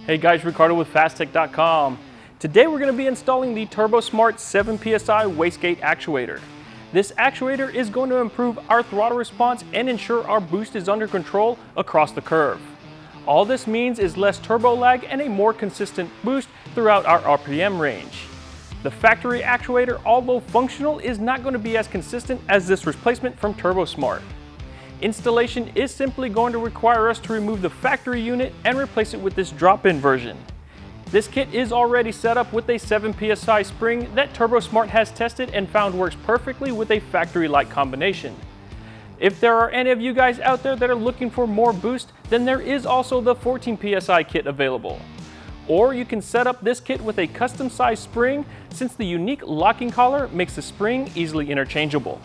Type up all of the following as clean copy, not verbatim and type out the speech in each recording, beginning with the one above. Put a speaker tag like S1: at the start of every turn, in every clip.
S1: Hey guys, Ricardo with Phastek.com. Today we're going to be installing the Turbosmart 7 PSI Wastegate Actuator. This actuator is going to improve our throttle response and ensure our boost is under control across the curve. All this means is less turbo lag and a more consistent boost throughout our RPM range. The factory actuator, although functional, is not going to be as consistent as this replacement from Turbosmart. Installation is simply going to require us to remove the factory unit and replace it with this drop-in version. This kit is already set up with a 7 PSI spring that Turbosmart has tested and found works perfectly with a factory-like combination. If there are any of you guys out there that are looking for more boost, then there is also the 14 PSI kit available. Or you can set up this kit with a custom-sized spring, since the unique locking collar makes the spring easily interchangeable.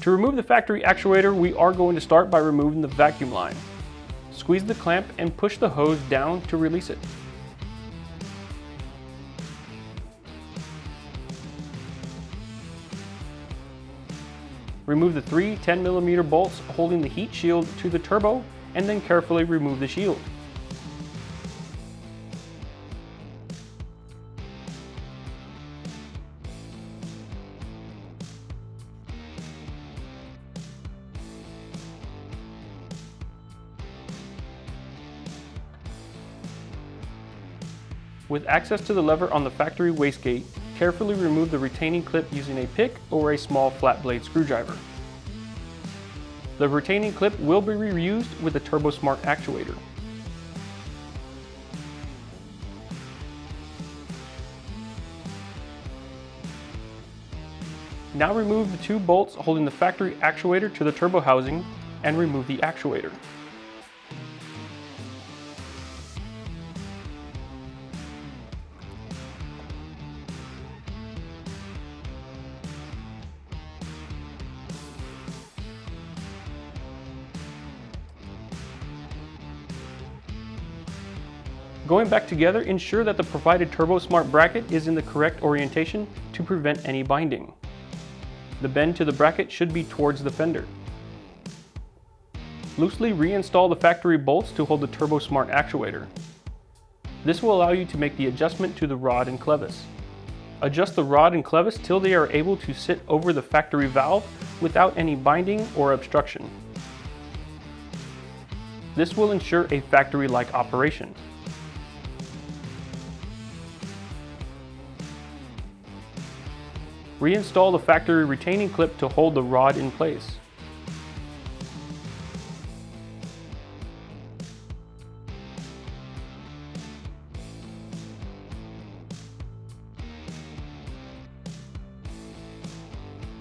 S1: To remove the factory actuator, we are going to start by removing the vacuum line. Squeeze the clamp and push the hose down to release it. Remove the three 10mm bolts holding the heat shield to the turbo, and then carefully remove the shield. With access to the lever on the factory wastegate, carefully remove the retaining clip using a pick or a small flat blade screwdriver. The retaining clip will be reused with the Turbosmart actuator. Now remove the two bolts holding the factory actuator to the turbo housing and remove the actuator. Going back together, ensure that the provided Turbosmart bracket is in the correct orientation to prevent any binding. The bend to the bracket should be towards the fender. Loosely reinstall the factory bolts to hold the Turbosmart actuator. This will allow you to make the adjustment to the rod and clevis. Adjust the rod and clevis till they are able to sit over the factory valve without any binding or obstruction. This will ensure a factory-like operation. Reinstall the factory retaining clip to hold the rod in place.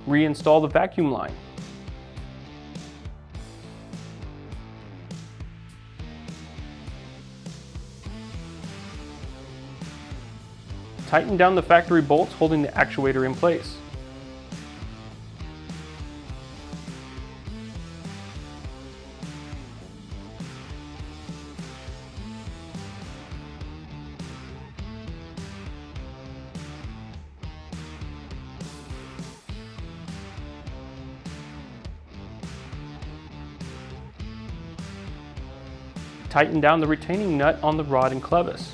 S1: Reinstall the vacuum line. Tighten down the factory bolts holding the actuator in place. Tighten down the retaining nut on the rod and clevis.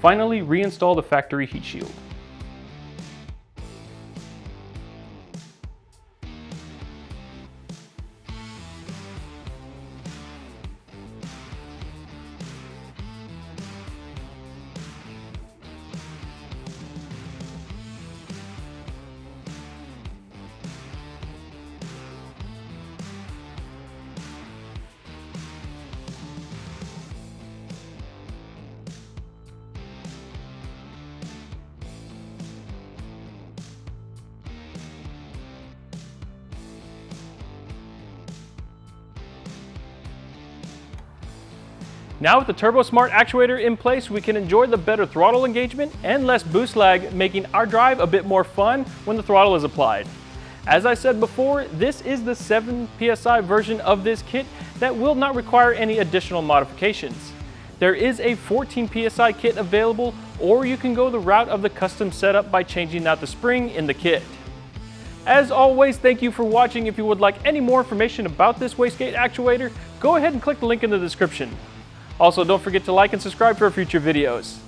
S1: Finally, reinstall the factory heat shield. Now with the Turbosmart actuator in place, we can enjoy the better throttle engagement and less boost lag, making our drive a bit more fun when the throttle is applied. As I said before, this is the 7 PSI version of this kit that will not require any additional modifications. There is a 14 PSI kit available, or you can go the route of the custom setup by changing out the spring in the kit. As always, thank you for watching. If you would like any more information about this wastegate actuator, go ahead and click the link in the description. Also, don't forget to like and subscribe for future videos.